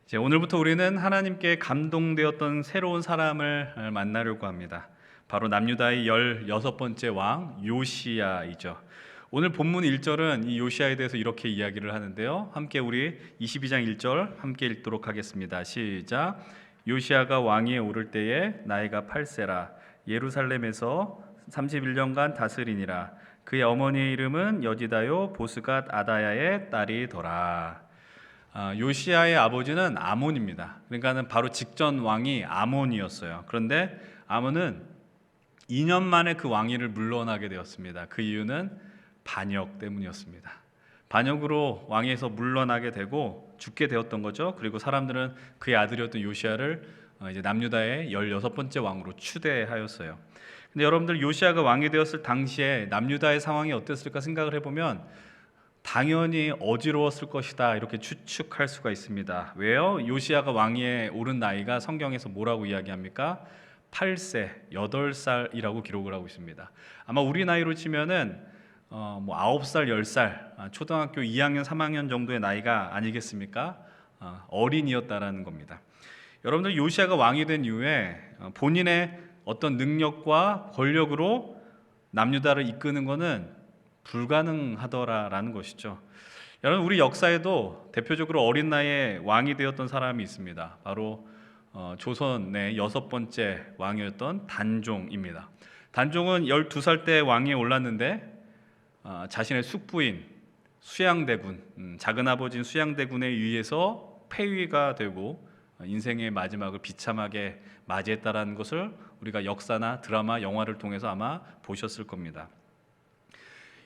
이제 오늘부터 우리는 하나님께 감동되었던 새로운 사람을 만나려고 합니다. 바로 남유다의 16번째 왕 요시야이죠. 오늘 본문 1절은 이 요시야에 대해서 이렇게 이야기를 하는데요. 함께 우리 22장 1절 함께 읽도록 하겠습니다. 시작. 요시야가 왕위에 오를 때에 나이가 8세라 예루살렘에서 31년간 다스리니라. 그의 어머니의 이름은 여디다요 보스갓 아다야의 딸이더라. 요시야의 아버지는 아몬입니다. 그러니까는 바로 직전 왕이 아몬이었어요. 그런데 아몬은 2년 만에 그 왕위를 물러나게 되었습니다. 그 이유는 반역 때문이었습니다. 반역으로 왕위에서 물러나게 되고 죽게 되었던 거죠. 그리고 사람들은 그의 아들이었던 요시야를 이제 남유다의 16번째 왕으로 추대하였어요. 근데 여러분들 요시야가 왕이 되었을 당시에 남유다의 상황이 어땠을까 생각을 해보면 당연히 어지러웠을 것이다 이렇게 추측할 수가 있습니다. 왜요? 요시야가 왕위에 오른 나이가 성경에서 뭐라고 이야기합니까? 8세, 8살이라고 기록을 하고 있습니다. 아마 우리 나이로 치면은 9살, 10살, 초등학교 2학년, 3학년 정도의 나이가 아니겠습니까? 어린이였다라는 겁니다. 여러분들 요시야가 왕이 된 이후에 본인의 어떤 능력과 권력으로 남유다를 이끄는 것은 불가능하더라라는 것이죠. 여러분 우리 역사에도 대표적으로 어린 나이에 왕이 되었던 사람이 있습니다. 바로 조선의 6번째 왕이었던 단종입니다. 단종은 12살 때 왕위에 올랐는데 자신의 숙부인 수양대군, 작은아버지인 수양대군에 의해서 폐위가 되고 인생의 마지막을 비참하게 맞이했다라는 것을 우리가 역사나 드라마, 영화를 통해서 아마 보셨을 겁니다.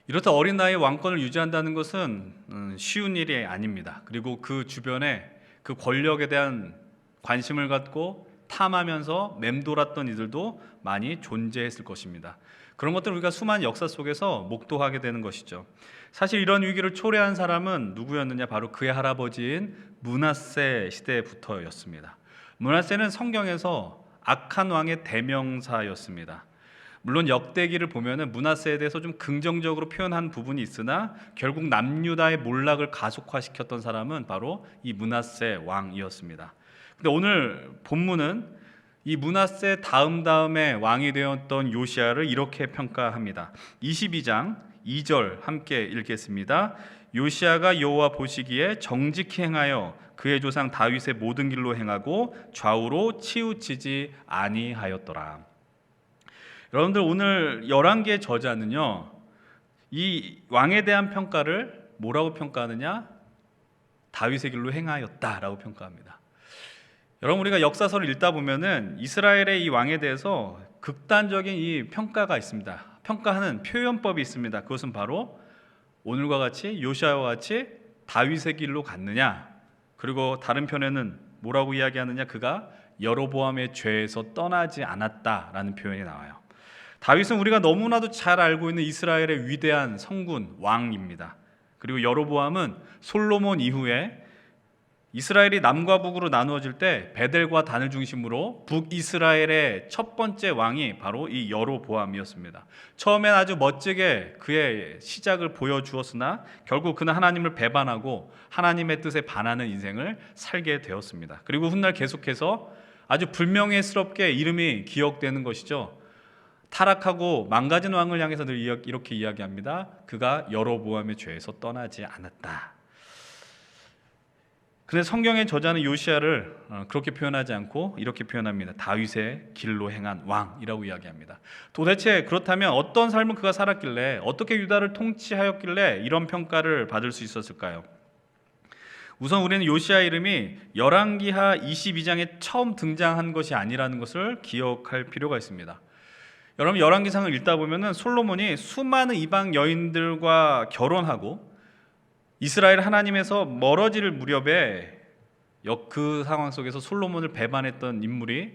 이렇다 어린 나이에 왕권을 유지한다는 것은 쉬운 일이 아닙니다. 그리고 그 주변에 그 권력에 대한 관심을 갖고 탐하면서 맴돌았던 이들도 많이 존재했을 것입니다. 그런 것들을 우리가 수많은 역사 속에서 목도하게 되는 것이죠. 사실 이런 위기를 초래한 사람은 누구였느냐? 바로 그의 할아버지인 므낫세 시대부터였습니다. 므낫세는 성경에서 악한 왕의 대명사였습니다. 물론 역대기를 보면은 므낫세에 대해서 좀 긍정적으로 표현한 부분이 있으나 결국 남유다의 몰락을 가속화시켰던 사람은 바로 이 므낫세 왕이었습니다. 근데 오늘 본문은 이 므낫세 다음에 왕이 되었던 요시야를 이렇게 평가합니다. 22장 2절 함께 읽겠습니다. 요시야가 여호와 보시기에 정직히 행하여 그의 조상 다윗의 모든 길로 행하고 좌우로 치우치지 아니하였더라. 여러분들 오늘 11개의 저자는요 이 왕에 대한 평가를 뭐라고 평가하느냐? 다윗의 길로 행하였다라고 평가합니다. 여러분 우리가 역사서를 읽다 보면은 이스라엘의 이 왕에 대해서 극단적인 이 평가가 있습니다. 평가하는 표현법이 있습니다. 그것은 바로 오늘과 같이 요시야와 같이 다윗의 길로 갔느냐, 그리고 다른 편에는 뭐라고 이야기하느냐? 그가 여로보암의 죄에서 떠나지 않았다라는 표현이 나와요. 다윗은 우리가 너무나도 잘 알고 있는 이스라엘의 위대한 성군 왕입니다. 그리고 여로보암은 솔로몬 이후에 이스라엘이 남과 북으로 나누어질 때 베델과 단을 중심으로 북이스라엘의 첫 번째 왕이 바로 이 여로보암이었습니다. 처음엔 아주 멋지게 그의 시작을 보여주었으나 결국 그는 하나님을 배반하고 하나님의 뜻에 반하는 인생을 살게 되었습니다. 그리고 훗날 계속해서 아주 불명예스럽게 이름이 기억되는 것이죠. 타락하고 망가진 왕을 향해서 늘 이렇게 이야기합니다. 그가 여로보암의 죄에서 떠나지 않았다. 근데 성경의 저자는 요시야를 그렇게 표현하지 않고 이렇게 표현합니다. 다윗의 길로 행한 왕이라고 이야기합니다. 도대체 그렇다면 어떤 삶을 그가 살았길래, 어떻게 유다를 통치하였길래 이런 평가를 받을 수 있었을까요? 우선 우리는 요시야 이름이 열왕기하 22장에 처음 등장한 것이 아니라는 것을 기억할 필요가 있습니다. 여러분 열왕기상을 읽다 보면은 솔로몬이 수많은 이방 여인들과 결혼하고 이스라엘 하나님에서 멀어질 무렵에 그 상황 속에서 솔로몬을 배반했던 인물이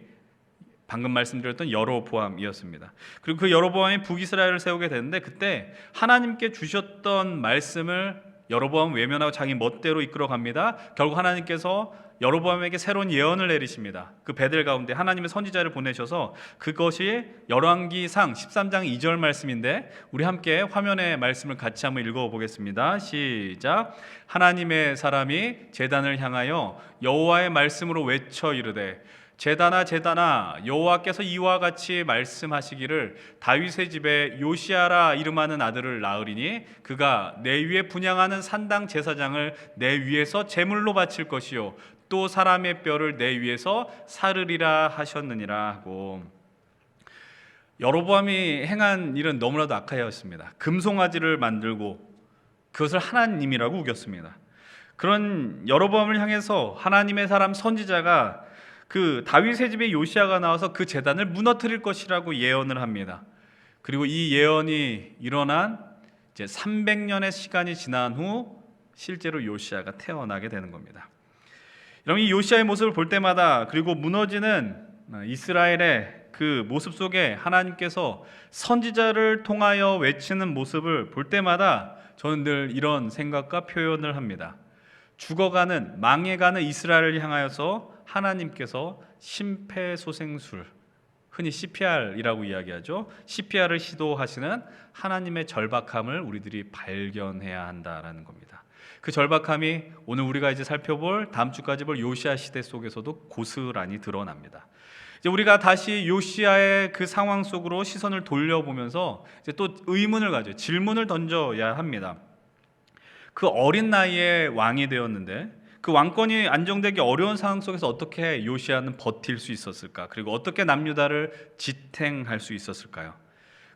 방금 말씀드렸던 여로보암이었습니다. 그리고 그 여로보암이 북이스라엘을 세우게 되는데 그때 하나님께 주셨던 말씀을 여로보암 외면하고 자기 멋대로 이끌어 갑니다. 결국 하나님께서 여로보암에게 새로운 예언을 내리십니다. 그 베델 가운데 하나님의 선지자를 보내셔서 그것이 열왕기상 13장 2절 말씀인데 우리 함께 화면의 말씀을 같이 한번 읽어보겠습니다. 시작. 하나님의 사람이 제단을 향하여 여호와의 말씀으로 외쳐 이르되 제단아 제단아 여호와께서 이와 같이 말씀하시기를 다윗의 집에 요시아라 이름하는 아들을 낳으리니 그가 내 위에 분향하는 산당 제사장을 내 위에서 제물로 바칠 것이요 또 사람의 뼈를 내 위에서 사르리라 하셨느니라 하고, 여로보암이 행한 일은 너무나도 악하였습니다. 금송아지를 만들고 그것을 하나님이라고 우겼습니다. 그런 여로보암을 향해서 하나님의 사람 선지자가 그 다윗의 집에 요시아가 나와서 그 제단을 무너뜨릴 것이라고 예언을 합니다. 그리고 이 예언이 일어난 이제 300년의 시간이 지난 후 실제로 요시아가 태어나게 되는 겁니다. 여러분, 이 요시아의 모습을 볼 때마다 그리고 무너지는 이스라엘의 그 모습 속에 하나님께서 선지자를 통하여 외치는 모습을 볼 때마다 저는 늘 이런 생각과 표현을 합니다. 죽어가는 망해가는 이스라엘을 향하여서 하나님께서 심폐소생술, 흔히 CPR이라고 이야기하죠. CPR을 시도하시는 하나님의 절박함을 우리들이 발견해야 한다라는 겁니다. 그 절박함이 오늘 우리가 이제 살펴볼 다음 주까지 볼 요시아 시대 속에서도 고스란히 드러납니다. 이제 우리가 다시 요시아의 그 상황 속으로 시선을 돌려보면서 이제 또 의문을 가져요. 질문을 던져야 합니다. 그 어린 나이에 왕이 되었는데 그 왕권이 안정되기 어려운 상황 속에서 어떻게 요시아는 버틸 수 있었을까? 그리고 어떻게 남유다를 지탱할 수 있었을까요?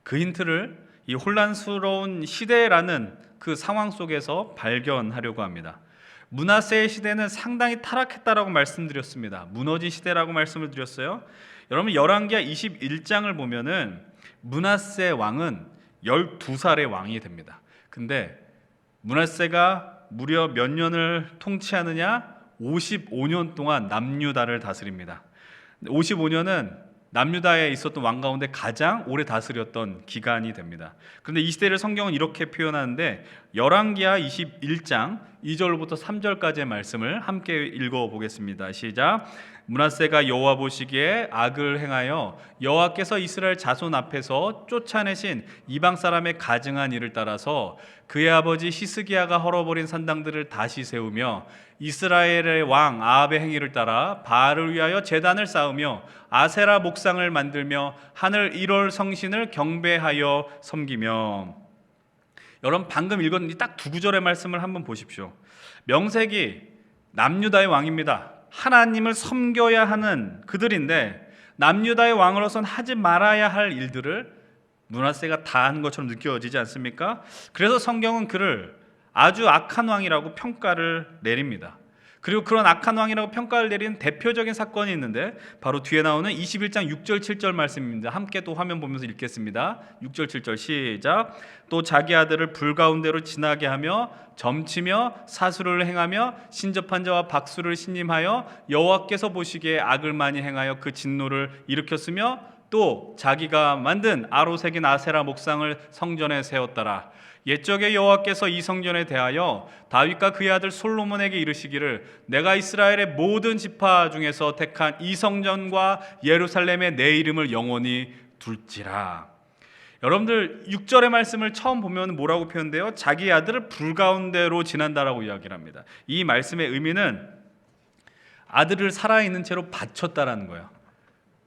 그 힌트를 이 혼란스러운 시대라는 그 상황 속에서 발견하려고 합니다. 므낫세의 시대는 상당히 타락했다라고 말씀드렸습니다. 무너진 시대라고 말씀을 드렸어요. 여러분, 열왕기하 21장을 보면은 므낫세 왕은 12살의 왕이 됩니다. 근데 므낫세가 무려 몇 년을 통치하느냐? 55년 동안 남유다를 다스립니다. 55년은 남유다에 있었던 왕 가운데 가장 오래 다스렸던 기간이 됩니다. 그런데 이 시대를 성경은 이렇게 표현하는데 열왕기하 21장 2절부터 3절까지의 말씀을 함께 읽어보겠습니다. 시작. 므낫세가 여호와 보시기에 악을 행하여 여호와께서 이스라엘 자손 앞에서 쫓아내신 이방 사람의 가증한 일을 따라서 그의 아버지 히스기야가 헐어버린 산당들을 다시 세우며 이스라엘의 왕 아합의 행위를 따라 바알을 위하여 제단을 쌓으며 아세라 목상을 만들며 하늘 1월 성신을 경배하여 섬기며. 여러분, 방금 읽은 딱 두 구절의 말씀을 한번 보십시오. 명색이 남유다의 왕입니다. 하나님을 섬겨야 하는 그들인데 남유다의 왕으로선 하지 말아야 할 일들을 므낫세가 다 한 것처럼 느껴지지 않습니까? 그래서 성경은 그를 아주 악한 왕이라고 평가를 내립니다. 그리고 그런 악한 왕이라고 평가를 내리는 대표적인 사건이 있는데 바로 뒤에 나오는 21장 6절 7절 말씀입니다. 함께 또 화면 보면서 읽겠습니다. 6절 7절 시작. 또 자기 아들을 불 가운데로 지나게 하며 점치며 사수를 행하며 신접한 자와 박수를 신임하여 여호와께서 보시기에 악을 많이 행하여 그 진노를 일으켰으며 또 자기가 만든 아로 새긴 아세라 목상을 성전에 세웠더라. 옛적에 여호와께서 이 성전에 대하여 다윗과 그의 아들 솔로몬에게 이르시기를 내가 이스라엘의 모든 지파 중에서 택한 이 성전과 예루살렘에 내 이름을 영원히 둘지라. 여러분들 6절의 말씀을 처음 보면 뭐라고 표현돼요? 자기 아들을 불 가운데로 지난다라고 이야기를 합니다. 이 말씀의 의미는 아들을 살아있는 채로 바쳤다라는 거예요.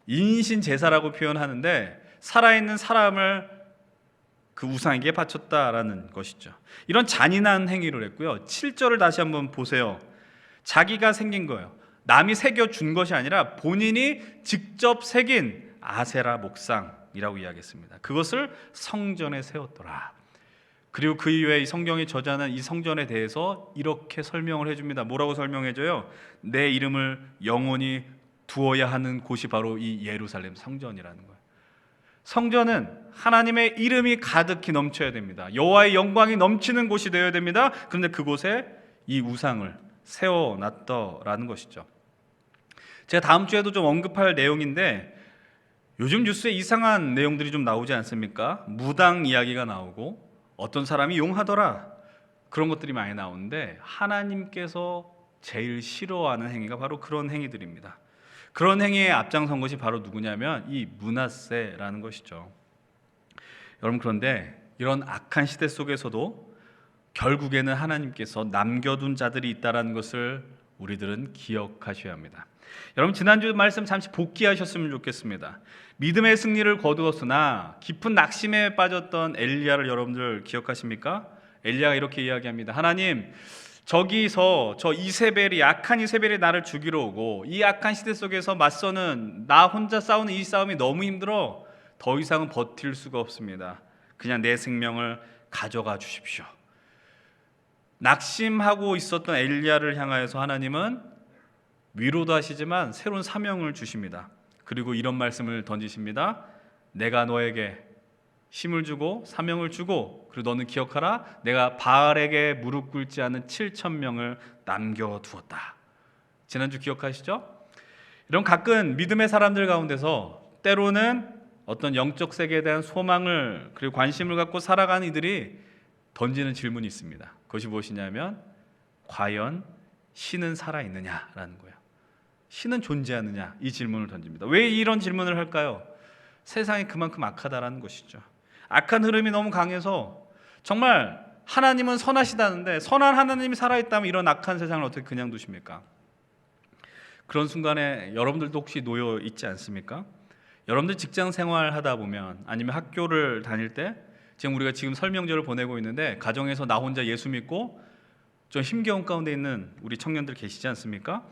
인신 제사라고 표현하는데 살아있는 사람을 그 우상에게 바쳤다라는 것이죠. 이런 잔인한 행위를 했고요. 7절을 다시 한번 보세요. 자기가 생긴 거예요. 남이 새겨준 것이 아니라 본인이 직접 새긴 아세라 목상이라고 이야기했습니다. 그것을 성전에 세웠더라. 그리고 그 이후에 이 성경이 저자는 이 성전에 대해서 이렇게 설명을 해줍니다. 뭐라고 설명해줘요? 내 이름을 영원히 두어야 하는 곳이 바로 이 예루살렘 성전이라는 거예요. 성전은 하나님의 이름이 가득히 넘쳐야 됩니다. 여호와의 영광이 넘치는 곳이 되어야 됩니다. 그런데 그곳에 이 우상을 세워놨더라는 것이죠. 제가 다음 주에도 좀 언급할 내용인데 요즘 뉴스에 이상한 내용들이 좀 나오지 않습니까? 무당 이야기가 나오고 어떤 사람이 용하더라, 그런 것들이 많이 나오는데 하나님께서 제일 싫어하는 행위가 바로 그런 행위들입니다. 그런 행위에 앞장선 것이 바로 누구냐면 이 므낫세라는 것이죠. 여러분, 그런데 이런 악한 시대 속에서도 결국에는 하나님께서 남겨둔 자들이 있다는 것을 우리들은 기억하셔야 합니다. 여러분, 지난주 말씀 잠시 복기하셨으면 좋겠습니다. 믿음의 승리를 거두었으나 깊은 낙심에 빠졌던 엘리야를 여러분들 기억하십니까? 엘리야가 이렇게 이야기합니다. 하나님, 저기서 저 이세벨이, 악한 이세벨이 나를 죽이러 오고 이 악한 시대 속에서 맞서는 나 혼자 싸우는 이 싸움이 너무 힘들어. 더 이상은 버틸 수가 없습니다. 그냥 내 생명을 가져가 주십시오. 낙심하고 있었던 엘리야를 향하여서 하나님은 위로도 하시지만 새로운 사명을 주십니다. 그리고 이런 말씀을 던지십니다. 내가 너에게 힘을 주고 사명을 주고, 그리고 너는 기억하라, 내가 바알에게 무릎 꿇지 않은 7,000명을 남겨두었다. 지난주 기억하시죠? 이런 가끔 믿음의 사람들 가운데서 때로는 어떤 영적 세계에 대한 소망을 그리고 관심을 갖고 살아가는 이들이 던지는 질문이 있습니다. 그것이 무엇이냐면 과연 신은 살아있느냐라는 거예요. 신은 존재하느냐, 이 질문을 던집니다. 왜 이런 질문을 할까요? 세상이 그만큼 악하다라는 것이죠. 악한 흐름이 너무 강해서 정말 하나님은 선하시다는데 선한 하나님이 살아있다면 이런 악한 세상을 어떻게 그냥 두십니까? 그런 순간에 여러분들도 혹시 놓여 있지 않습니까? 여러분들 직장 생활하다 보면 아니면 학교를 다닐 때, 지금 우리가 지금 설명절을 보내고 있는데 가정에서 나 혼자 예수 믿고 좀 힘겨운 가운데 있는 우리 청년들 계시지 않습니까?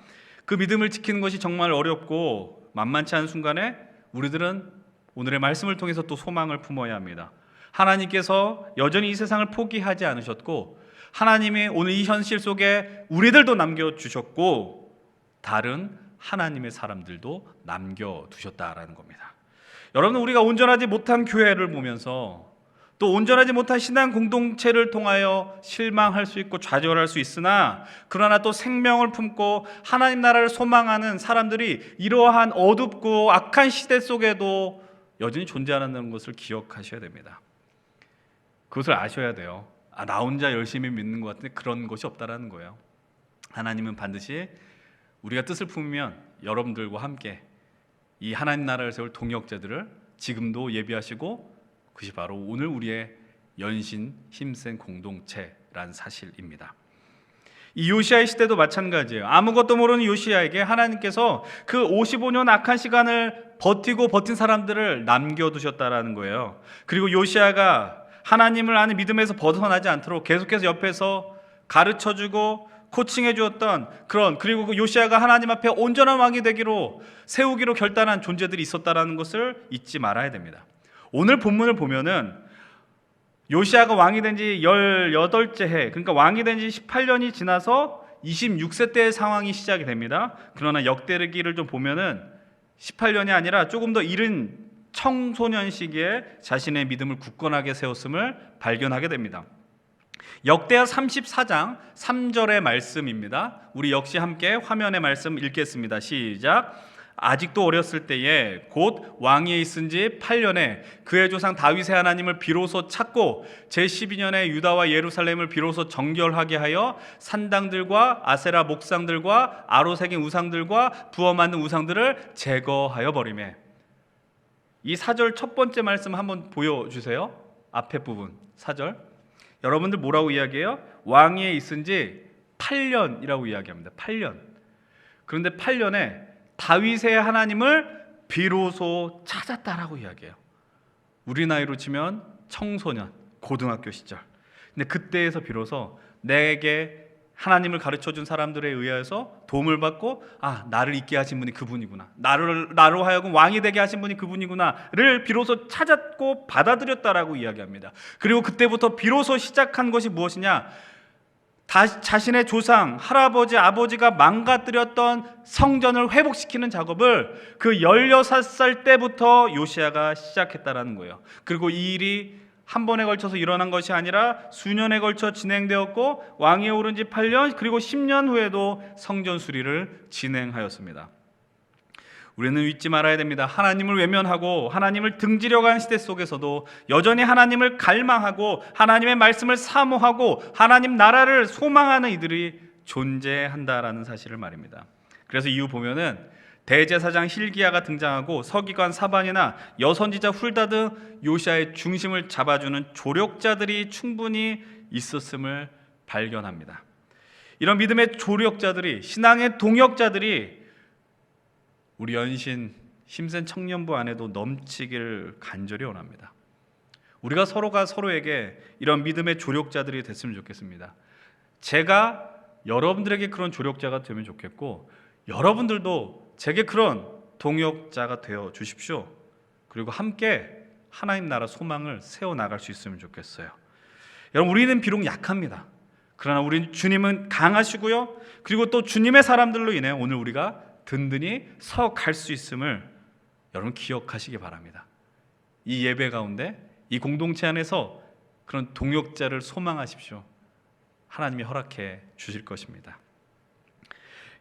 그 믿음을 지키는 것이 정말 어렵고 만만치 않은 순간에 우리들은 오늘의 말씀을 통해서 또 소망을 품어야 합니다. 하나님께서 여전히 이 세상을 포기하지 않으셨고 하나님이 오늘 이 현실 속에 우리들도 남겨주셨고 다른 하나님의 사람들도 남겨두셨다라는 겁니다. 여러분, 우리가 온전하지 못한 교회를 보면서 또 온전하지 못한 신앙 공동체를 통하여 실망할 수 있고 좌절할 수 있으나, 그러나 또 생명을 품고 하나님 나라를 소망하는 사람들이 이러한 어둡고 악한 시대 속에도 여전히 존재하는 것을 기억하셔야 됩니다. 그것을 아셔야 돼요. 나 혼자 열심히 믿는 것 같은데 그런 것이 없다라는 거예요. 하나님은 반드시 우리가 뜻을 품으면 여러분들과 함께 이 하나님 나라를 세울 동역자들을 지금도 예비하시고, 그것이 바로 오늘 우리의 연신 힘센 공동체란 사실입니다. 이 요시야의 시대도 마찬가지예요. 아무것도 모르는 요시야에게 하나님께서 그 55년 악한 시간을 버틴 사람들을 남겨두셨다라는 거예요. 그리고 요시야가 하나님을 아는 믿음에서 벗어나지 않도록 계속해서 옆에서 가르쳐주고 코칭해 주었던 그리고 그 요시야가 하나님 앞에 온전한 왕이 되기로 세우기로 결단한 존재들이 있었다라는 것을 잊지 말아야 됩니다. 오늘 본문을 보면은 요시야가 왕이 된 지 18째 해, 그러니까 왕이 된 지 18년이 지나서 26세 때의 상황이 시작이 됩니다. 그러나 역대기를 좀 보면은 18년이 아니라 조금 더 이른 청소년 시기에 자신의 믿음을 굳건하게 세웠음을 발견하게 됩니다. 역대하 34장 3절의 말씀입니다. 우리 역시 함께 화면의 말씀 읽겠습니다. 시작. 아직도 어렸을 때에 곧 왕위에 있은 지 8년에 그의 조상 다윗의 하나님을 비로소 찾고 제12년에 유다와 예루살렘을 비로소 정결하게 하여 산당들과 아세라 목상들과 아로 새긴 우상들과 부어 만든 우상들을 제거하여 버리매. 이 4절 첫 번째 말씀 한번 보여주세요. 앞에 부분 4절. 여러분들 뭐라고 이야기해요? 왕위에 있은 지 8년이라고 이야기합니다. 8년. 그런데 8년에 다윗의 하나님을 비로소 찾았다라고 이야기해요. 우리 나이로 치면 청소년, 고등학교 시절. 근데 그때에서 비로소 내게 하나님을 가르쳐준 사람들에 의해서 도움을 받고 나를 있게 하신 분이 그분이구나, 나로 하여금 왕이 되게 하신 분이 그분이구나를 비로소 찾았고 받아들였다라고 이야기합니다. 그리고 그때부터 비로소 시작한 것이 무엇이냐, 자신의 조상, 할아버지, 아버지가 망가뜨렸던 성전을 회복시키는 작업을 그 16살 때부터 요시야가 시작했다라는 거예요. 그리고 이 일이 한 번에 걸쳐서 일어난 것이 아니라 수년에 걸쳐 진행되었고 왕위에 오른 지 8년 그리고 10년 후에도 성전 수리를 진행하였습니다. 우리는 잊지 말아야 됩니다. 하나님을 외면하고 하나님을 등지려가는 시대 속에서도 여전히 하나님을 갈망하고 하나님의 말씀을 사모하고 하나님 나라를 소망하는 이들이 존재한다라는 사실을 말입니다. 그래서 이후 보면은 대제사장 hil기야가 등장하고 서기관 사반이나 여선지자 훌다 등 요시야의 중심을 잡아주는 조력자들이 충분히 있었음을 발견합니다. 이런 믿음의 조력자들이, 신앙의 동역자들이 우리 연신 힘센 청년부 안에도 넘치길 간절히 원합니다. 우리가 서로가 서로에게 이런 믿음의 조력자들이 됐으면 좋겠습니다. 제가 여러분들에게 그런 조력자가 되면 좋겠고, 여러분들도 제게 그런 동역자가 되어 주십시오. 그리고 함께 하나님 나라 소망을 세워나갈 수 있으면 좋겠어요. 여러분, 우리는 비록 약합니다. 그러나 우리 주님은 강하시고요, 그리고 또 주님의 사람들로 인해 오늘 우리가 든든히 서 갈 수 있음을 여러분 기억하시기 바랍니다. 이 예배 가운데, 이 공동체 안에서 그런 동역자를 소망하십시오. 하나님이 허락해 주실 것입니다.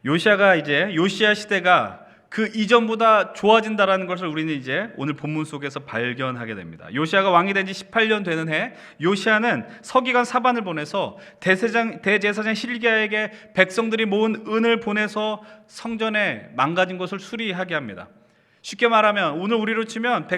요시야 시대가 그 이전보다 좋아진다라는 것을 우리는 이제 오늘 본문 속에서 발견하게 됩니다. 요시야가 왕이 된 지 18년 되는 해, 요시야는 서기관 사반을 보내서 대제사장 hil기야에게 백성들이 모은 은을 보내서 성전에 망가진 것을 수리하게 합니다. 쉽게 말하면 오늘 우리로 치면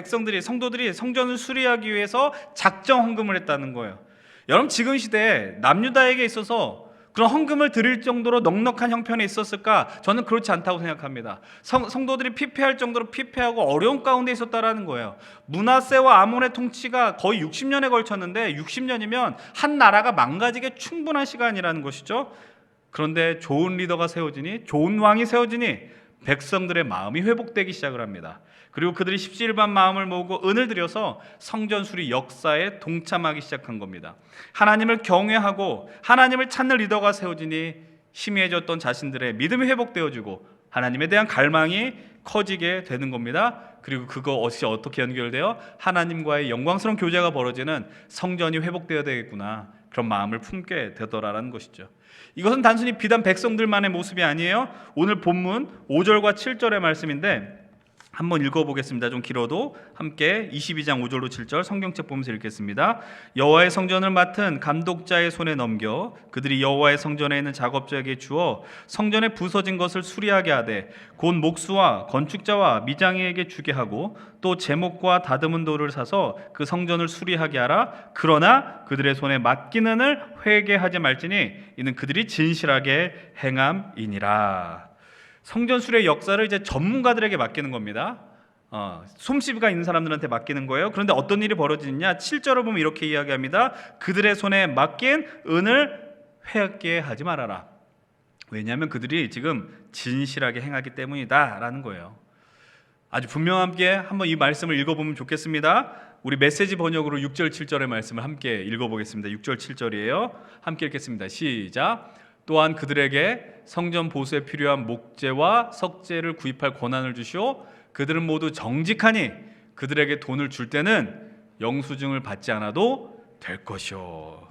성도들이 성전을 수리하기 위해서 작정 헌금을 했다는 거예요. 여러분, 지금 시대에 남유다에게 있어서 그런 헌금을 드릴 정도로 넉넉한 형편이 있었을까? 저는 그렇지 않다고 생각합니다. 성도들이 피폐할 정도로 피폐하고 어려운 가운데 있었다라는 거예요. 므낫세와 아몬의 통치가 거의 60년에 걸쳤는데 60년이면 한 나라가 망가지게 충분한 시간이라는 것이죠. 그런데 좋은 리더가 세워지니, 좋은 왕이 세워지니 백성들의 마음이 회복되기 시작을 합니다. 그리고 그들이 십시일반 마음을 모으고 은을 들여서 성전 수리 역사에 동참하기 시작한 겁니다. 하나님을 경외하고 하나님을 찾는 리더가 세워지니 희미해졌던 자신들의 믿음이 회복되어지고 하나님에 대한 갈망이 커지게 되는 겁니다. 그리고 그것이 어떻게 연결되어 하나님과의 영광스러운 교제가 벌어지는 성전이 회복되어야 되겠구나, 그런 마음을 품게 되더라라는 것이죠. 이것은 단순히 비단 백성들만의 모습이 아니에요. 오늘 본문 5절과 7절의 말씀인데 한번 읽어보겠습니다. 좀 길어도 함께 22장 5절로 7절 성경책 보면서 읽겠습니다. 여호와의 성전을 맡은 감독자의 손에 넘겨 그들이 여호와의 성전에 있는 작업자에게 주어 성전에 부서진 것을 수리하게 하되 곧 목수와 건축자와 미장이에게 주게 하고 또 제목과 다듬은 돌을 사서 그 성전을 수리하게 하라. 그러나 그들의 손에 맡기는 을 회개하지 말지니 이는 그들이 진실하게 행함이니라. 성전 수리의 역사를 이제 전문가들에게 맡기는 겁니다. 솜씨가 있는 사람들한테 맡기는 거예요. 그런데 어떤 일이 벌어지느냐? 7절을 보면 이렇게 이야기합니다. 그들의 손에 맡긴 은을 회개하지 말아라. 왜냐하면 그들이 지금 진실하게 행하기 때문이다 라는 거예요. 아주 분명하게 한번 이 말씀을 읽어보면 좋겠습니다. 우리 메시지 번역으로 6절 7절의 말씀을 함께 읽어보겠습니다. 6절 7절이에요. 함께 읽겠습니다. 시작. 또한 그들에게 성전 보수에 필요한 목재와 석재를 구입할 권한을 주시오. 그들은 모두 정직하니 그들에게 돈을 줄 때는 영수증을 받지 않아도 될 것이오.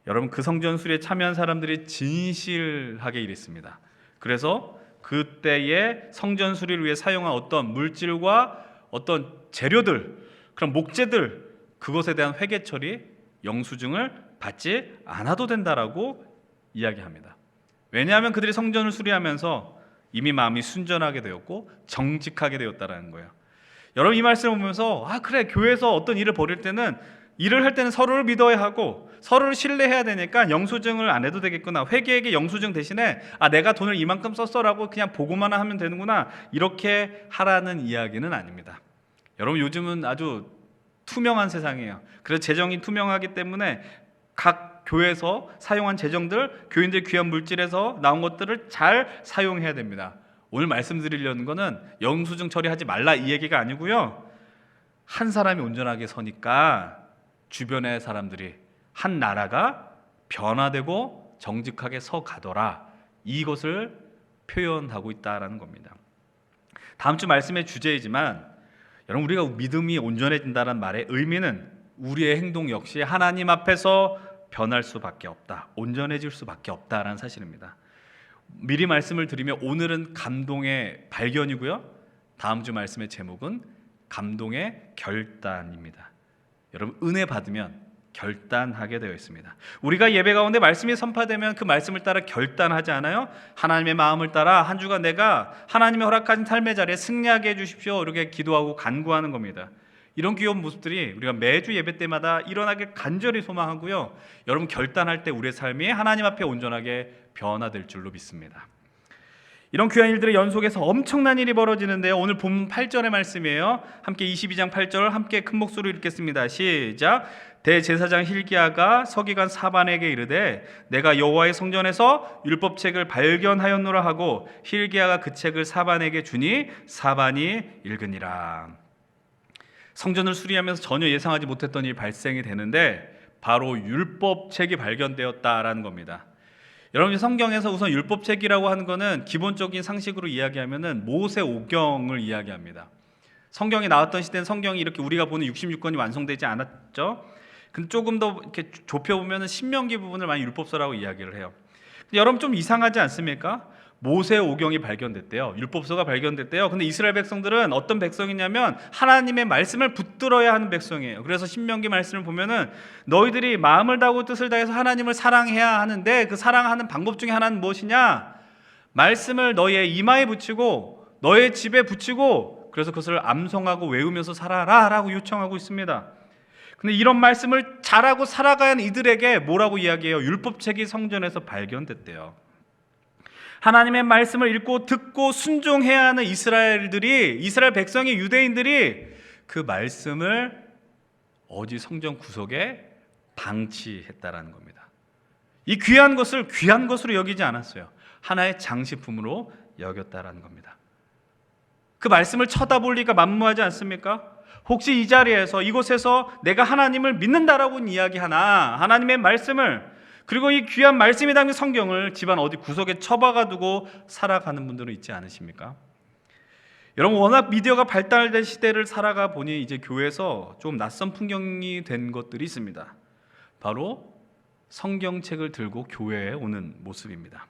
여러분, 그 성전 수리에 참여한 사람들이 진실하게 일했습니다. 그래서 그때의 성전 수리를 위해 사용한 어떤 물질과 어떤 재료들, 그런 목재들, 그것에 대한 회계 처리, 영수증을 받지 않아도 된다라고 이야기합니다. 왜냐하면 그들이 성전을 수리하면서 이미 마음이 순전하게 되었고 정직하게 되었다라는 거예요. 여러분, 이 말씀을 보면서 그래, 교회에서 어떤 일을 벌일 때는 일을 할 때는 서로를 믿어야 하고 서로를 신뢰해야 되니까 영수증을 안 해도 되겠구나, 회계에게 영수증 대신에 내가 돈을 이만큼 썼어라고 그냥 보고만 하면 되는구나, 이렇게 하라는 이야기는 아닙니다. 여러분, 요즘은 아주 투명한 세상이에요. 그래서 재정이 투명하기 때문에 각 교회에서 사용한 재정들, 교인들 귀한 물질에서 나온 것들을 잘 사용해야 됩니다. 오늘 말씀드리려는 거는 영수증 처리하지 말라 이 얘기가 아니고요, 한 사람이 온전하게 서니까 주변의 사람들이, 한 나라가 변화되고 정직하게 서가더라, 이것을 표현하고 있다라는 겁니다. 다음 주 말씀의 주제이지만 여러분, 우리가 믿음이 온전해진다는 말의 의미는 우리의 행동 역시 하나님 앞에서 변할 수밖에 없다, 온전해질 수밖에 없다라는 사실입니다. 미리 말씀을 드리면 오늘은 감동의 발견이고요, 다음 주 말씀의 제목은 감동의 결단입니다. 여러분, 은혜 받으면 결단하게 되어 있습니다. 우리가 예배 가운데 말씀이 선포되면 그 말씀을 따라 결단하지 않아요? 하나님의 마음을 따라 한 주간 내가 하나님의 허락하신 삶의 자리에 승리하게 해주십시오, 이렇게 기도하고 간구하는 겁니다. 이런 귀여운 모습들이 우리가 매주 예배 때마다 일어나길 간절히 소망하고요, 여러분 결단할 때 우리의 삶이 하나님 앞에 온전하게 변화될 줄로 믿습니다. 이런 귀한 일들의 연속에서 엄청난 일이 벌어지는데요, 오늘 본문 8절의 말씀이에요. 함께 22장 8절 함께 큰 목소리로 읽겠습니다. 시작. 대제사장 hil기야가 서기관 사반에게 이르되 내가 여호와의 성전에서 율법책을 발견하였노라 하고 hil기야가 그 책을 사반에게 주니 사반이 읽으니라. 성전을 수리하면서 전혀 예상하지 못했던 일이 발생이 되는데 바로 율법책이 발견되었다라는 겁니다. 여러분, 성경에서 우선 율법책이라고 하는 것은 기본적인 상식으로 이야기하면은 모세오경을 이야기합니다. 성경이 나왔던 시대는 성경이 이렇게 우리가 보는 66권이 완성되지 않았죠. 근데 조금 더 이렇게 좁혀보면은 신명기 부분을 많이 율법서라고 이야기를 해요. 근데 여러분, 좀 이상하지 않습니까? 모세오경이 발견됐대요. 율법서가 발견됐대요. 근데 이스라엘 백성들은 어떤 백성이냐면 하나님의 말씀을 붙들어야 하는 백성이에요. 그래서 신명기 말씀을 보면은 너희들이 마음을 다하고 뜻을 다해서 하나님을 사랑해야 하는데 그 사랑하는 방법 중에 하나는 무엇이냐? 말씀을 너희의 이마에 붙이고 너의 집에 붙이고 그래서 그것을 암송하고 외우면서 살아라 라고 요청하고 있습니다. 근데 이런 말씀을 잘하고 살아가야 하는 이들에게 뭐라고 이야기해요? 율법책이 성전에서 발견됐대요. 하나님의 말씀을 읽고 듣고 순종해야 하는 이스라엘 백성이, 유대인들이 그 말씀을 어디 성전 구석에 방치했다라는 겁니다. 이 귀한 것을 귀한 것으로 여기지 않았어요. 하나의 장식품으로 여겼다라는 겁니다. 그 말씀을 쳐다볼 리가 만무하지 않습니까? 혹시 이 자리에서 이곳에서 내가 하나님을 믿는다라고 이야기하나 하나님의 말씀을, 그리고 이 귀한 말씀이 담긴 성경을 집안 어디 구석에 처박아 두고 살아가는 분들은 있지 않으십니까? 여러분, 워낙 미디어가 발달된 시대를 살아가 보니 이제 교회에서 좀 낯선 풍경이 된 것들이 있습니다. 바로 성경책을 들고 교회에 오는 모습입니다.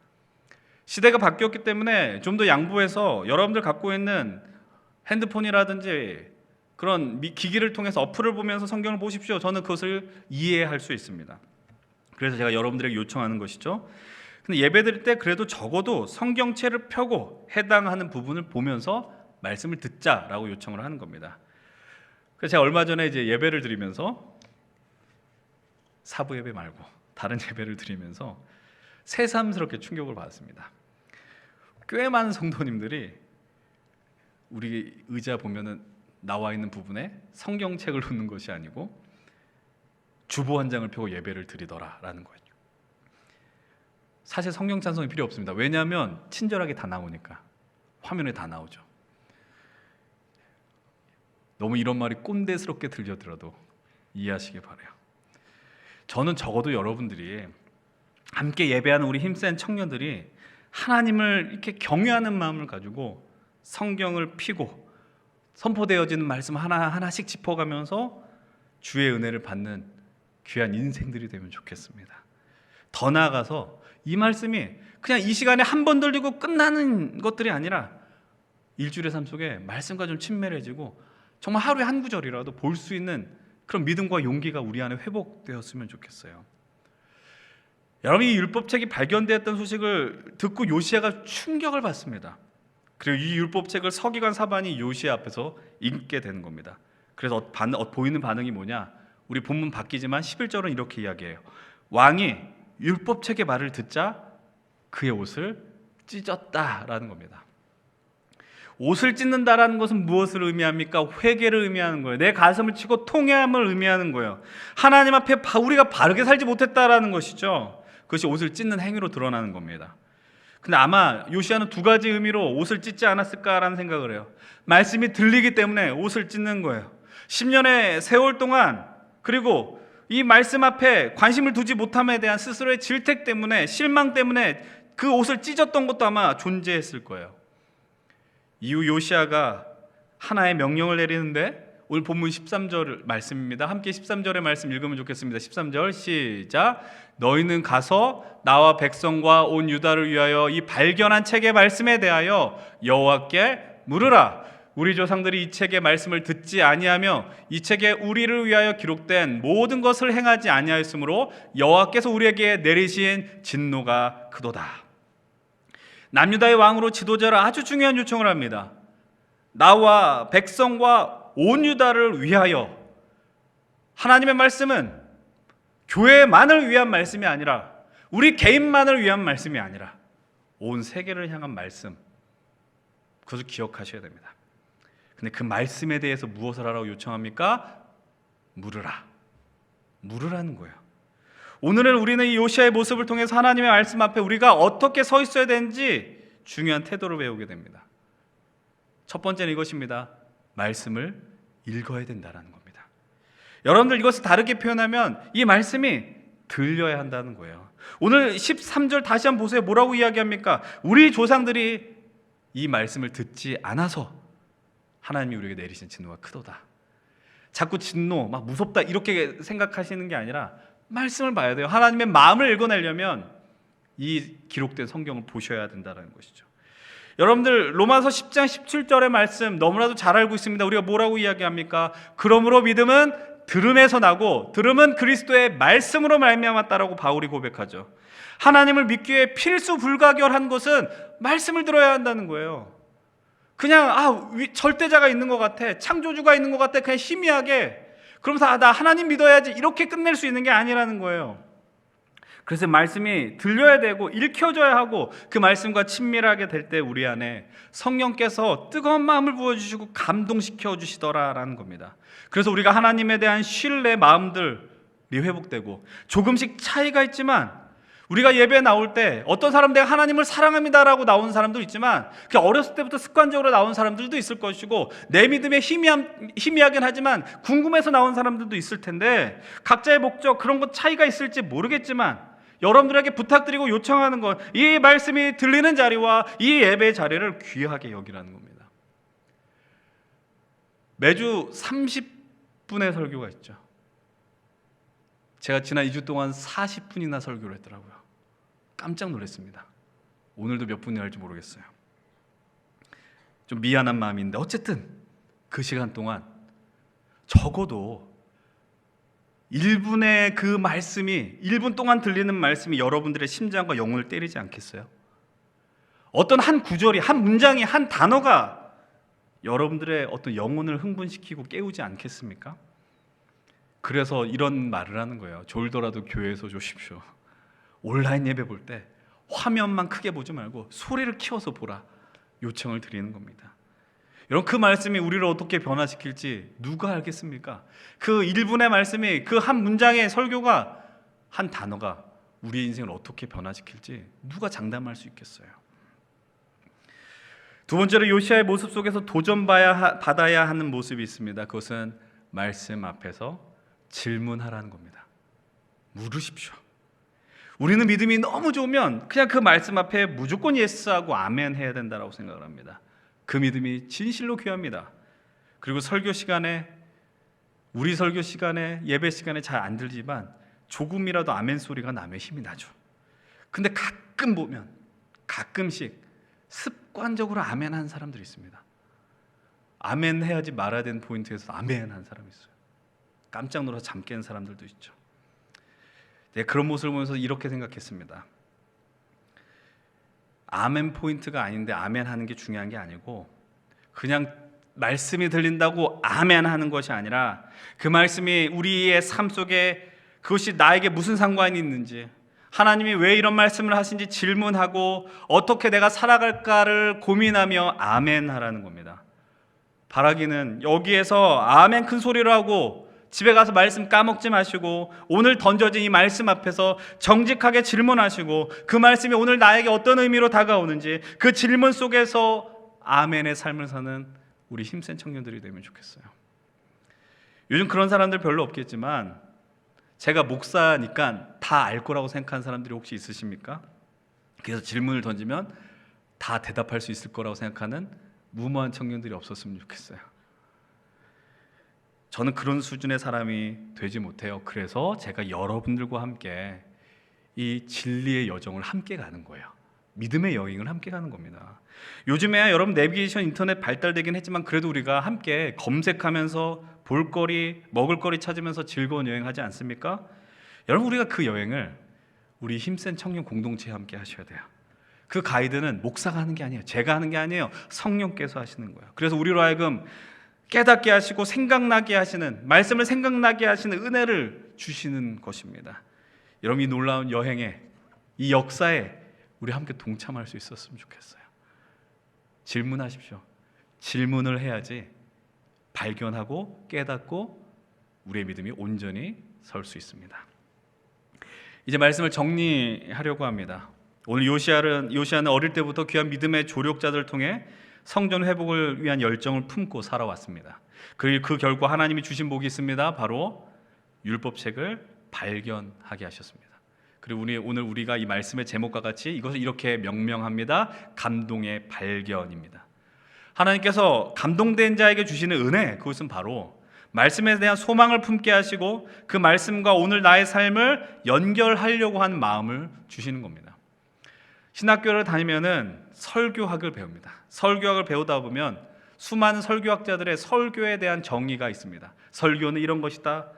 시대가 바뀌었기 때문에 좀 더 양보해서 여러분들 갖고 있는 핸드폰이라든지 그런 기기를 통해서 어플을 보면서 성경을 보십시오. 저는 그것을 이해할 수 있습니다. 그래서 제가 여러분들에게 요청하는 것이죠. 근데 예배드릴 때 그래도 적어도 성경책을 펴고 해당하는 부분을 보면서 말씀을 듣자라고 요청을 하는 겁니다. 그래서 제가 얼마 전에 이제 예배를 드리면서 사부 예배 말고 다른 예배를 드리면서 새삼스럽게 충격을 받았습니다. 꽤 많은 성도님들이 우리 의자 보면은 나와 있는 부분에 성경책을 놓는 것이 아니고 주보 한 장을 펴고 예배를 드리더라라는 거예요. 사실 성경 찬송이 필요 없습니다. 왜냐하면 친절하게 다 나오니까, 화면에 다 나오죠. 너무 이런 말이 꼰대스럽게 들려들어도 이해하시기 바라요. 저는 적어도 여러분들이 함께 예배하는 우리 힘센 청년들이 하나님을 이렇게 경외하는 마음을 가지고 성경을 펴고 선포되어지는 말씀 하나하나씩 짚어가면서 주의 은혜를 받는 귀한 인생들이 되면 좋겠습니다. 더 나아가서 이 말씀이 그냥 이 시간에 한 번 들리고 끝나는 것들이 아니라 일주일의 삶 속에 말씀과 좀 친밀해지고 정말 하루에 한 구절이라도 볼 수 있는 그런 믿음과 용기가 우리 안에 회복되었으면 좋겠어요. 여러분, 이 율법책이 발견되었던 소식을 듣고 요시야가 충격을 받습니다. 그리고 이 율법책을 서기관 사반이 요시야 앞에서 읽게 되는 겁니다. 그래서 보이는 반응이 뭐냐? 우리 본문 바뀌지만 11절은 이렇게 이야기해요. 왕이 율법책의 말을 듣자 그의 옷을 찢었다라는 겁니다. 옷을 찢는다라는 것은 무엇을 의미합니까? 회개를 의미하는 거예요. 내 가슴을 치고 통회함을 의미하는 거예요. 하나님 앞에 우리가 바르게 살지 못했다라는 것이죠. 그것이 옷을 찢는 행위로 드러나는 겁니다. 근데 아마 요시야는 두 가지 의미로 옷을 찢지 않았을까라는 생각을 해요. 말씀이 들리기 때문에 옷을 찢는 거예요. 10년의 세월 동안, 그리고 이 말씀 앞에 관심을 두지 못함에 대한 스스로의 질택 때문에, 실망 때문에 그 옷을 찢었던 것도 아마 존재했을 거예요. 이후 요시야가 하나의 명령을 내리는데 오늘 본문 13절 말씀입니다. 함께 13절의 말씀 읽으면 좋겠습니다. 13절 시작. 너희는 가서 나와 백성과 온 유다를 위하여 이 발견한 책의 말씀에 대하여 여호와께 물으라. 우리 조상들이 이 책의 말씀을 듣지 아니하며 이 책에 우리를 위하여 기록된 모든 것을 행하지 아니하였으므로 여호와께서 우리에게 내리신 진노가 크도다. 남유다의 왕으로 지도자를 아주 중요한 요청을 합니다. 나와 백성과 온 유다를 위하여. 하나님의 말씀은 교회만을 위한 말씀이 아니라, 우리 개인만을 위한 말씀이 아니라 온 세계를 향한 말씀, 그것을 기억하셔야 됩니다. 근데 그 말씀에 대해서 무엇을 하라고 요청합니까? 물으라. 물으라는 거예요. 오늘은 우리는 이 요시아의 모습을 통해서 하나님의 말씀 앞에 우리가 어떻게 서 있어야 되는지 중요한 태도를 배우게 됩니다. 첫 번째는 이것입니다. 말씀을 읽어야 된다는 겁니다. 여러분들, 이것을 다르게 표현하면 이 말씀이 들려야 한다는 거예요. 오늘 13절 다시 한번 보세요. 뭐라고 이야기합니까? 우리 조상들이 이 말씀을 듣지 않아서 하나님이 우리에게 내리신 진노가 크도다. 자꾸 진노, 막 무섭다 이렇게 생각하시는 게 아니라 말씀을 봐야 돼요. 하나님의 마음을 읽어내려면 이 기록된 성경을 보셔야 된다는 것이죠. 여러분들, 로마서 10장 17절의 말씀 너무나도 잘 알고 있습니다. 우리가 뭐라고 이야기합니까? 그러므로 믿음은 들음에서 나고 들음은 그리스도의 말씀으로 말미암았다라고 바울이 고백하죠. 하나님을 믿기에 필수 불가결한 것은 말씀을 들어야 한다는 거예요. 그냥 절대자가 있는 것 같아, 창조주가 있는 것 같아, 그냥 희미하게 그러면서 나 하나님 믿어야지 이렇게 끝낼 수 있는 게 아니라는 거예요. 그래서 말씀이 들려야 되고 읽혀져야 하고, 그 말씀과 친밀하게 될 때 우리 안에 성령께서 뜨거운 마음을 부어주시고 감동시켜 주시더라라는 겁니다. 그래서 우리가 하나님에 대한 신뢰 마음들이 회복되고, 조금씩 차이가 있지만 우리가 예배에 나올 때 어떤 사람 내가 하나님을 사랑합니다라고 나오는 사람도 있지만, 그냥 어렸을 때부터 습관적으로 나온 사람들도 있을 것이고, 내 믿음에 희미하긴 하지만 궁금해서 나온 사람들도 있을 텐데, 각자의 목적, 그런 것 차이가 있을지 모르겠지만 여러분들에게 부탁드리고 요청하는 건 이 말씀이 들리는 자리와 이 예배의 자리를 귀하게 여기라는 겁니다. 매주 30분의 설교가 있죠. 제가 지난 2주 동안 40분이나 설교를 했더라고요. 깜짝 놀랐습니다. 오늘도 몇 분이 할지 모르겠어요. 좀 미안한 마음인데 어쨌든 그 시간 동안 적어도 1분의 그 말씀이, 1분 동안 들리는 말씀이 여러분들의 심장과 영혼을 때리지 않겠어요? 어떤 한 구절이, 한 문장이, 한 단어가 여러분들의 어떤 영혼을 흥분시키고 깨우지 않겠습니까? 그래서 이런 말을 하는 거예요. 졸더라도 교회에서 조십시오. 온라인 예배 볼 때 화면만 크게 보지 말고 소리를 키워서 보라, 요청을 드리는 겁니다. 여러분, 그 말씀이 우리를 어떻게 변화시킬지 누가 알겠습니까? 그 1분의 말씀이, 그 한 문장의 설교가, 한 단어가 우리의 인생을 어떻게 변화시킬지 누가 장담할 수 있겠어요? 두 번째로 요시아의 모습 속에서 도전받아야 하는 모습이 있습니다. 그것은 말씀 앞에서 질문하라는 겁니다. 물으십시오. 우리는 믿음이 너무 좋으면 그냥 그 말씀 앞에 무조건 예스하고 아멘 해야 된다고 생각을 합니다. 그 믿음이 진실로 귀합니다. 그리고 설교 시간에, 우리 설교 시간에, 예배 시간에 잘 안 들지만 조금이라도 아멘 소리가 나면 힘이 나죠. 근데 가끔 보면, 가끔씩 습관적으로 아멘 하는 사람들이 있습니다. 아멘 해야지 말아야 되는 포인트에서 아멘 하는 사람이 있어요. 깜짝 놀라서 잠 깨는 사람들도 있죠. 네, 그런 모습을 보면서 이렇게 생각했습니다. 아멘 포인트가 아닌데 아멘 하는 게 중요한 게 아니고, 그냥 말씀이 들린다고 아멘 하는 것이 아니라 그 말씀이 우리의 삶 속에 그것이 나에게 무슨 상관이 있는지, 하나님이 왜 이런 말씀을 하신지 질문하고 어떻게 내가 살아갈까를 고민하며 아멘 하라는 겁니다. 바라기는 여기에서 아멘 큰 소리로 하고 집에 가서 말씀 까먹지 마시고, 오늘 던져진 이 말씀 앞에서 정직하게 질문하시고, 그 말씀이 오늘 나에게 어떤 의미로 다가오는지 그 질문 속에서 아멘의 삶을 사는 우리 힘센 청년들이 되면 좋겠어요. 요즘 그런 사람들 별로 없겠지만, 제가 목사니까 다 알 거라고 생각하는 사람들이 혹시 있으십니까? 그래서 질문을 던지면 다 대답할 수 있을 거라고 생각하는 무모한 청년들이 없었으면 좋겠어요. 저는 그런 수준의 사람이 되지 못해요. 그래서 제가 여러분들과 함께 이 진리의 여정을 함께 가는 거예요. 믿음의 여행을 함께 가는 겁니다. 요즘에야 여러분 내비게이션 인터넷 발달되긴 했지만 그래도 우리가 함께 검색하면서 볼거리, 먹을거리 찾으면서 즐거운 여행하지 않습니까? 여러분 우리가 그 여행을 우리 힘센 청년 공동체와 함께 하셔야 돼요. 그 가이드는 목사가 하는 게 아니에요. 제가 하는 게 아니에요. 성령께서 하시는 거예요. 그래서 우리로 하여금 깨닫게 하시고 생각나게 하시는, 말씀을 생각나게 하시는 은혜를 주시는 것입니다. 여러분 이 놀라운 여행에, 이 역사에 우리 함께 동참할 수 있었으면 좋겠어요. 질문하십시오. 질문을 해야지 발견하고 깨닫고 우리의 믿음이 온전히 설 수 있습니다. 이제 말씀을 정리하려고 합니다. 오늘 요시아는 어릴 때부터 귀한 믿음의 조력자들을 통해 성전 회복을 위한 열정을 품고 살아왔습니다. 그리고 그 결과 하나님이 주신 복이 있습니다. 바로 율법책을 발견하게 하셨습니다. 그리고 오늘 우리가 이 말씀의 제목과 같이 이것을 이렇게 명명합니다. 감동의 발견입니다. 하나님께서 감동된 자에게 주시는 은혜, 그것은 바로 말씀에 대한 소망을 품게 하시고 그 말씀과 오늘 나의 삶을 연결하려고 하는 마음을 주시는 겁니다. 신학교를 다니면은 설교학을 배웁니다. 설교학을 배우다 보면 수많은 설교학자들의 설교에 대한 정의가 있습니다. 설교는 이런 것이다.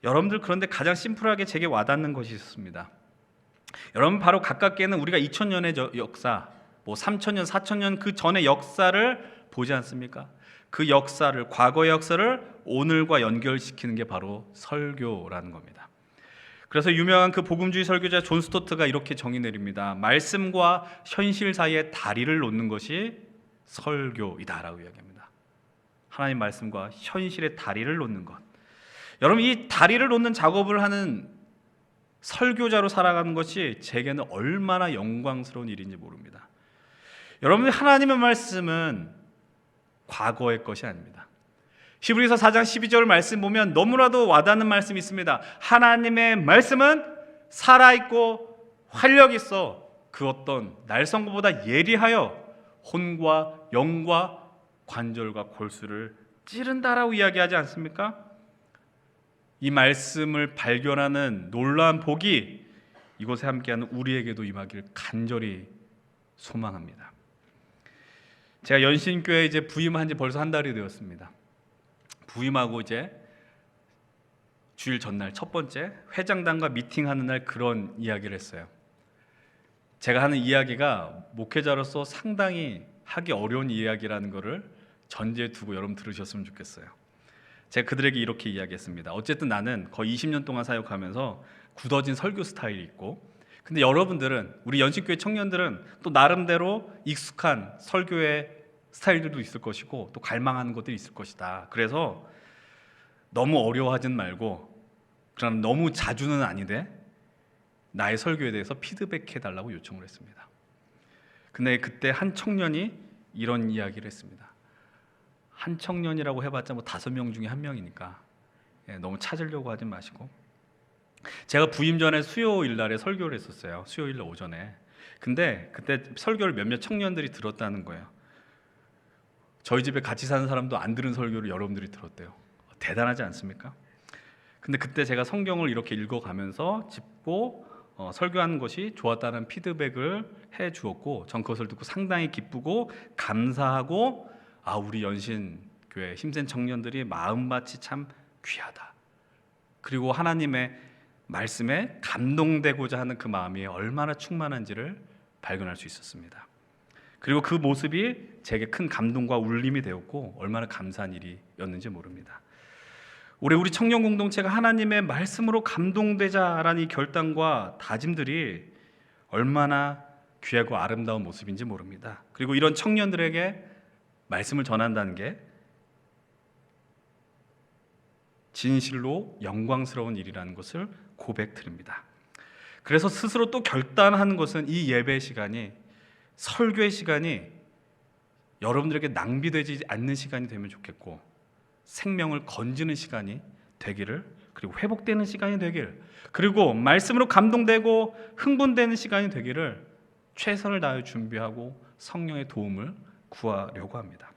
여러분들 그런데 가장 심플하게 제게 와닿는 것이 있습니다. 여러분 바로 가깝게는 우리가 2000년의 역사, 3000년, 4000년 그 전의 역사를 보지 않습니까? 그 역사를, 과거의 역사를 오늘과 연결시키는 게 바로 설교라는 겁니다. 그래서 유명한 그 복음주의 설교자 존 스토트가 이렇게 정의 내립니다. 말씀과 현실 사이에 다리를 놓는 것이 설교이다라고 이야기합니다. 하나님 말씀과 현실의 다리를 놓는 것. 여러분 이 다리를 놓는 작업을 하는 설교자로 살아가는 것이 제게는 얼마나 영광스러운 일인지 모릅니다. 여러분 하나님의 말씀은 과거의 것이 아닙니다. 히브리서 4장 12절 말씀 보면 너무나도 와닿는 말씀이 있습니다. 하나님의 말씀은 살아있고 활력 있어 그 어떤 날성구보다 예리하여 혼과 영과 관절과 골수를 찌른다라고 이야기하지 않습니까? 이 말씀을 발견하는 놀라운 복이 이곳에 함께하는 우리에게도 임하기를 간절히 소망합니다. 제가 연신교회 이제 부임한 지 벌써 한 달이 되었습니다. 부임하고 이제 주일 전날 첫 번째 회장단과 미팅하는 날 그런 이야기를 했어요. 제가 하는 이야기가 목회자로서 상당히 하기 어려운 이야기라는 것을 전제에 두고 여러분 들으셨으면 좋겠어요. 제가 그들에게 이렇게 이야기했습니다. 어쨌든 나는 거의 20년 동안 사역하면서 굳어진 설교 스타일이 있고, 근데 여러분들은, 우리 연신교회 청년들은 또 나름대로 익숙한 설교의 스타일들도 있을 것이고 또 갈망하는 것들이 있을 것이다. 그래서 너무 어려워하진 말고, 그럼 너무 자주는 아닌데 나의 설교에 대해서 피드백해달라고 요청을 했습니다. 근데 그때 한 청년이 이런 이야기를 했습니다. 한 청년이라고 해봤자 5명 중에 1명이니까 너무 찾으려고 하지 마시고, 제가 부임 전에 수요일 날에 설교를 했었어요. 수요일 날 오전에. 근데 그때 설교를 몇몇 청년들이 들었다는 거예요. 저희 집에 같이 사는 사람도 안 들은 설교를 여러분들이 들었대요. 대단하지 않습니까? 근데 그때 제가 성경을 이렇게 읽어가면서 짚고 설교하는 것이 좋았다는 피드백을 해 주었고, 전 그것을 듣고 상당히 기쁘고 감사하고, 우리 연신교회 힘센 청년들이 마음밭이 참 귀하다. 그리고 하나님의 말씀에 감동되고자 하는 그 마음이 얼마나 충만한지를 발견할 수 있었습니다. 그리고 그 모습이 제게 큰 감동과 울림이 되었고 얼마나 감사한 일이었는지 모릅니다. 올해 우리 청년 공동체가 하나님의 말씀으로 감동되자라는 이 결단과 다짐들이 얼마나 귀하고 아름다운 모습인지 모릅니다. 그리고 이런 청년들에게 말씀을 전한다는 게 진실로 영광스러운 일이라는 것을 고백드립니다. 그래서 스스로 또 결단하는 것은 이 예배 시간이, 설교의 시간이 여러분들에게 낭비되지 않는 시간이 되면 좋겠고, 생명을 건지는 시간이 되기를, 그리고 회복되는 시간이 되기를, 그리고 말씀으로 감동되고 흥분되는 시간이 되기를 최선을 다해 준비하고 성령의 도움을 구하려고 합니다.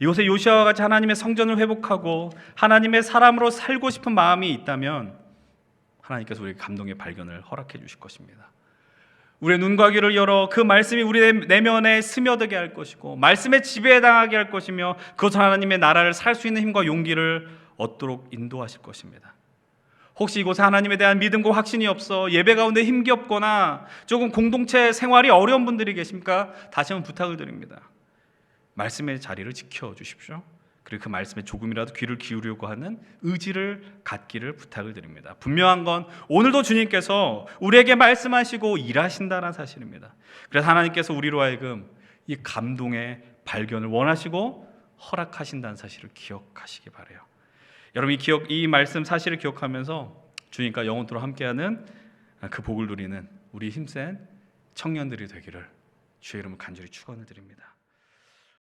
이곳에 요시아와 같이 하나님의 성전을 회복하고 하나님의 사람으로 살고 싶은 마음이 있다면 하나님께서 우리에게 감동의 발견을 허락해 주실 것입니다. 우리의 눈과 귀를 열어 그 말씀이 우리의 내면에 스며들게 할 것이고 말씀에 지배당하게 할 것이며 그것으로 하나님의 나라를 살 수 있는 힘과 용기를 얻도록 인도하실 것입니다. 혹시 이곳에 하나님에 대한 믿음과 확신이 없어 예배 가운데 힘겹거나 조금 공동체 생활이 어려운 분들이 계십니까? 다시 한번 부탁을 드립니다. 말씀의 자리를 지켜주십시오. 그리고 그 말씀에 조금이라도 귀를 기울이려고 하는 의지를 갖기를 부탁을 드립니다. 분명한 건 오늘도 주님께서 우리에게 말씀하시고 일하신다는 사실입니다. 그래서 하나님께서 우리로 하여금 이 감동의 발견을 원하시고 허락하신다는 사실을 기억하시기 바라요. 여러분 이 말씀 사실을 기억하면서 주님과 영원토록 함께하는 그 복을 누리는 우리 힘센 청년들이 되기를 주의 이름으로 간절히 축원을 드립니다.